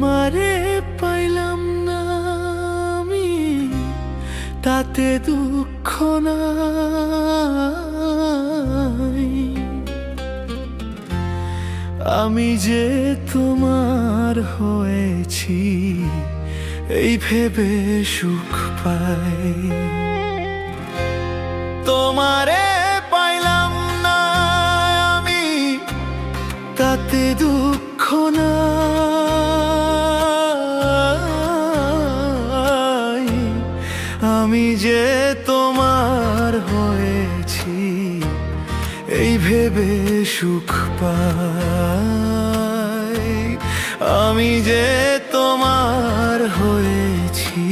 তোমারে পাইলাম না আমি, তাতে দুঃখ নাই। আমি যে তোমার হয়েছি এই ভেবে সুখ পাই। তোমারে পাইলাম না আমি, তাতে দুঃখ নাই। আমি যে তোমার হয়েছি এই ভেবে সুখ পাই। আমি যে তোমার হয়েছি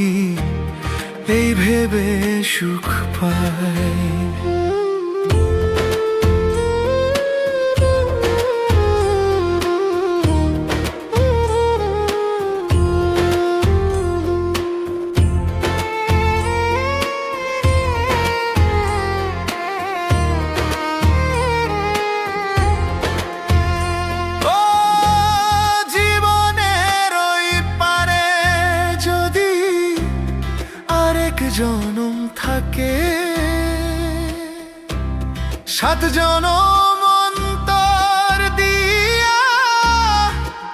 এই ভেবে সুখ পাই। জনম থাকে 7 জনম অন্তর দিয়া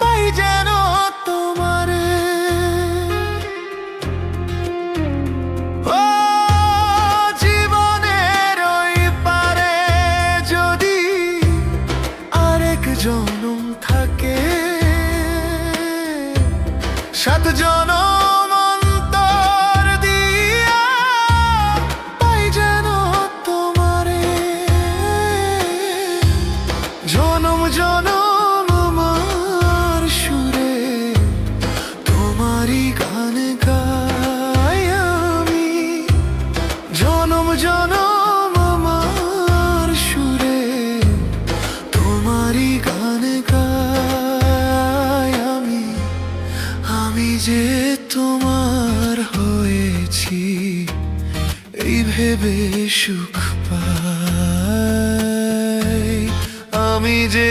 পাই যেন তোমারে। ও জীবনের ওই পারে যদি আরেক জনম থাকে, 7 জনম জনম আমার সুরে তোমারই গান গাই আমি। জনম জনম আমার সুরে তোমারই গান গাই আমি। আমি যে তোমার হয়েছি এই ভেবে সুখ পাই। আমি যে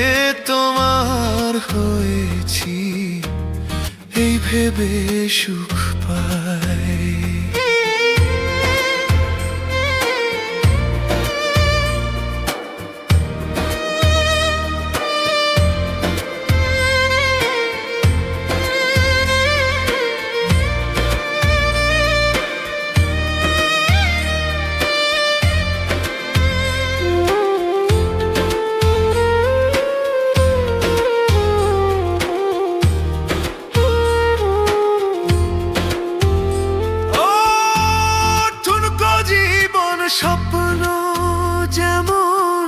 তোমার হয়েছি এই ভেবে সুখ পাই। স্বপ্ন যেমন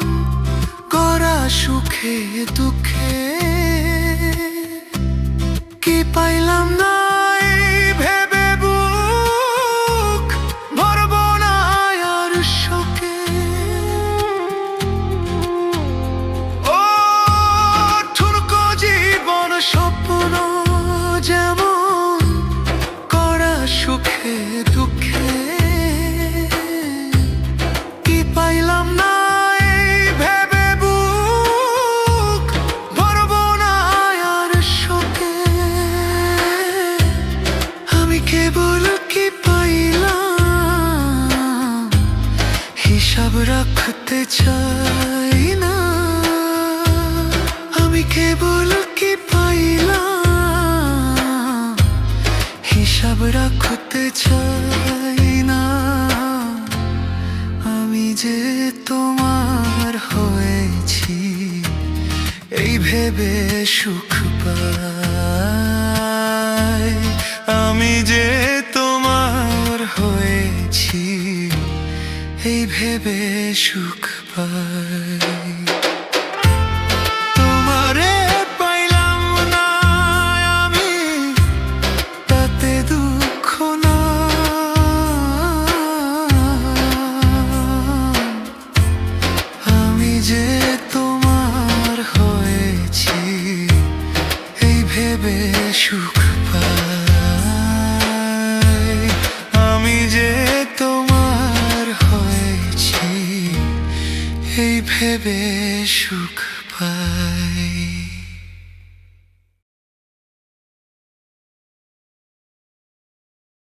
করা সুখে দুঃখে, কি পাইলাম না ভেবে বুক ভরব না আর শোকে। ও ঠুনকো জীবন স্বপ্ন যেমন করা সুখে দুঃখে, পাইলাম না ভেবে বুক ভরব না আর শোকে। আমি কেবল কি পাইলাম হিসাব রাখতে চাই না। আমি কেবল কি পাইলাম হিসাব রাখতে চাই না। আমি যে তোমার হয়েছি এই ভেবে সুখ পাই। আমি যে তোমার হয়েছি এই ভেবে সুখ পাই। তোমারে পাইলাম না আমি, তাতে দুঃখ না। যে তোমার হয়েছি এই ভেবে সুখ পাই। আমি যে তোমার হয়েছি এই ভেবে সুখ পাই।